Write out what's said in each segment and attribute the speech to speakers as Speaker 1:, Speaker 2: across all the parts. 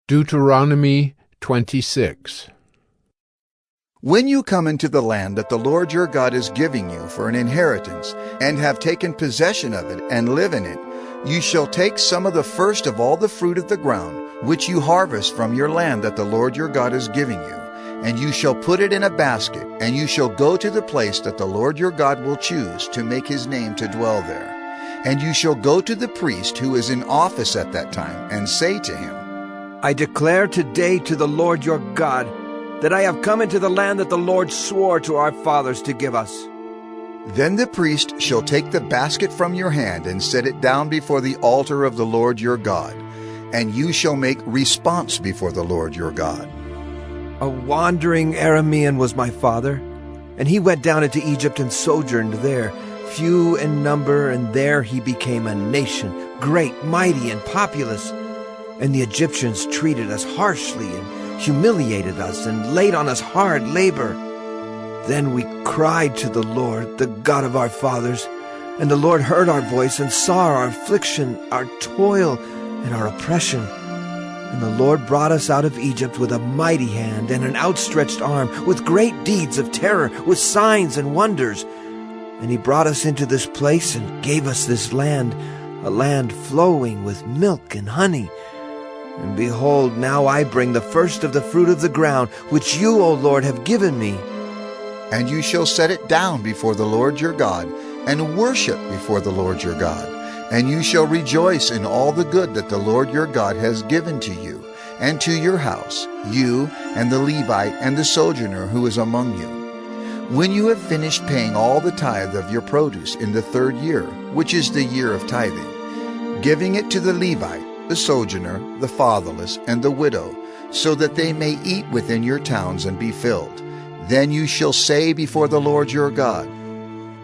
Speaker 1: Deuteronomy 26.
Speaker 2: When you come into the land that the Lord your God is giving you for an inheritance, and have taken possession of it, and live in it, you shall take some of the first of all the fruit of the ground, which you harvest from your land that the Lord your God is giving you, and you shall put it in a basket, and you shall go to the place that the Lord your God will choose to make his name to dwell there. And you shall go to the priest who is in office at that time, and say to him,
Speaker 3: I declare today to the Lord your God that I have come into the land that the Lord swore to our fathers to give us.
Speaker 2: Then the priest shall take the basket from your hand and set it down before the altar of the Lord your God, and you shall make response before the Lord your God.
Speaker 3: A wandering Aramean was my father, and he went down into Egypt and sojourned there, few in number, and there he became a nation, great, mighty, and populous. And the Egyptians treated us harshly and humiliated us and laid on us hard labor. Then we cried to the Lord, the God of our fathers, and the Lord heard our voice and saw our affliction, our toil, and our oppression. And the Lord brought us out of Egypt with a mighty hand and an outstretched arm, with great deeds of terror, with signs and wonders. And he brought us into this place and gave us this land, a land flowing with milk and honey. And behold, now I bring the first of the fruit of the ground, which you, O Lord, have given me.
Speaker 2: And you shall set it down before the Lord your God, and worship before the Lord your God. And you shall rejoice in all the good that the Lord your God has given to you, and to your house, you and the Levite and the sojourner who is among you. When you have finished paying all the tithe of your produce in the 3rd year, which is the year of tithing, giving it to the Levite, the sojourner, the fatherless, and the widow, so that they may eat within your towns and be filled. Then you shall say before the Lord your God,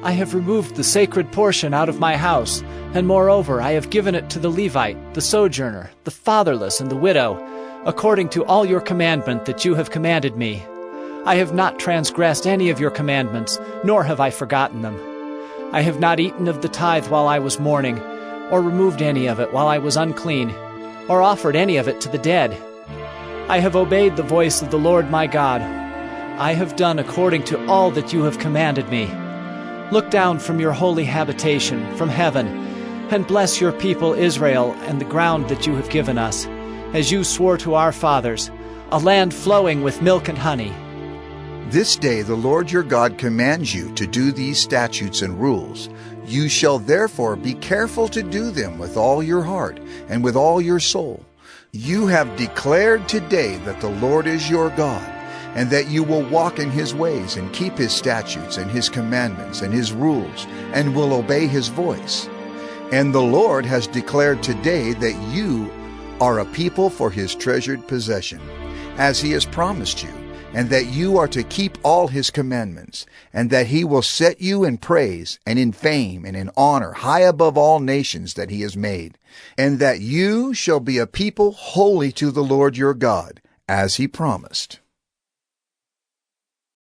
Speaker 4: I have removed the sacred portion out of my house, and moreover I have given it to the Levite, the sojourner, the fatherless, and the widow, according to all your commandment that you have commanded me. I have not transgressed any of your commandments, nor have I forgotten them. I have not eaten of the tithe while I was mourning, or removed any of it while I was unclean, or offered any of it to the dead. I have obeyed the voice of the Lord my God. I have done according to all that you have commanded me. Look down from your holy habitation, from heaven, and bless your people Israel and the ground that you have given us, as you swore to our fathers, a land flowing with milk and honey.
Speaker 2: This day the Lord your God commands you to do these statutes and rules. You shall therefore be careful to do them with all your heart and with all your soul. You have declared today that the Lord is your God, and that you will walk in his ways and keep his statutes and his commandments and his rules, and will obey his voice. And the Lord has declared today that you are a people for his treasured possession, as he has promised you, and that you are to keep all his commandments, and that he will set you in praise and in fame and in honor high above all nations that he has made, and that you shall be a people holy to the Lord your God, as he promised.